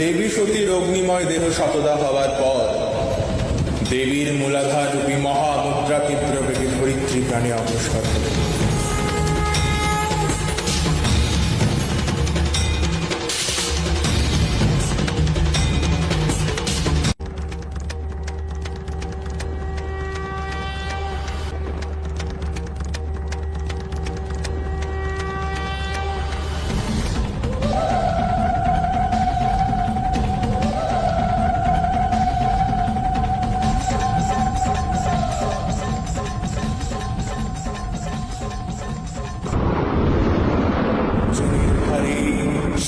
দেবী সতীর অগ্নিময় দেহ শতদা হওয়ার পর দেবীর মূলাধার রূপী মহামুদ্রা তীব্র বেগে ধরিত্রী প্রাণে অগ্রসর হল।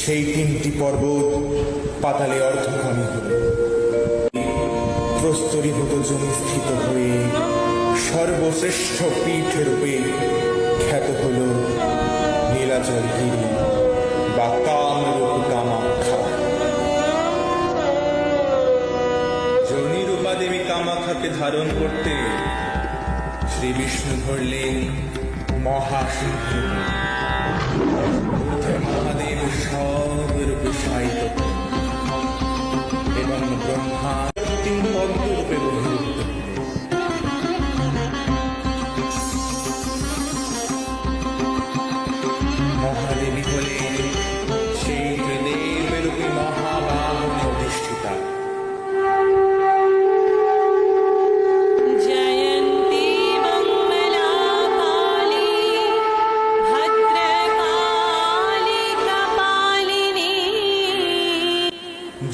সেই তিনটি পর্বত পাতালে অর্ধগামী হল। প্রস্তরীভূত জমি স্থিত হয়ে সর্বশ্রেষ্ঠ পীঠ রূপে খ্যাত হল নীলাচলগিরি বা কামরূপ কামাখ্যা। জনিরূপা দেবী কামাখ্যাকে ধারণ করতে শ্রী বিষ্ণু ধরলেন মহাসিংহ। মহাদেব সব রূপে শায়িত এবং ব্রহ্মা তিন পদ্ম রূপে বহির্ভূত। মহাদেবী হলেন সেই ত্রিদেব রূপে মহাবাহনে অধিষ্ঠিতা।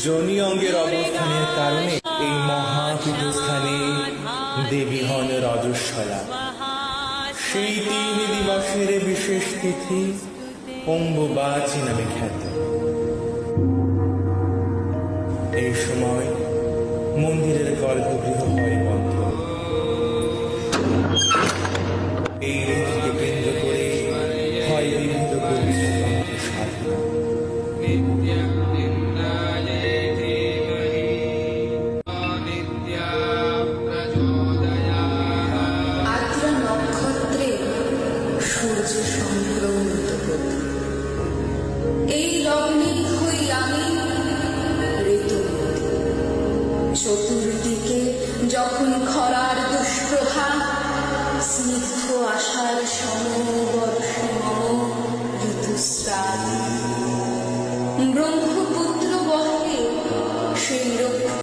যোনি অঙ্গের অবস্থানের কারণে এই মহাপীঠস্থানে দেবী হন রজস্বলা। সেই 3 দিবসের বিশেষ তিথি অম্বুবাচী নামে খ্যাত। এই সময় মন্দিরের গর্ভগৃহ হয় বন্ধ। এই রীতিকে কেন্দ্র করে হয় বিবিধ পবিত্র সাধনা। এই লগ্নে হই আমি ঋতুমতী। চতুর্দিকে যখন খরার দুষ্প্রভা, স্নিগ্ধ আশার সমবর্ষ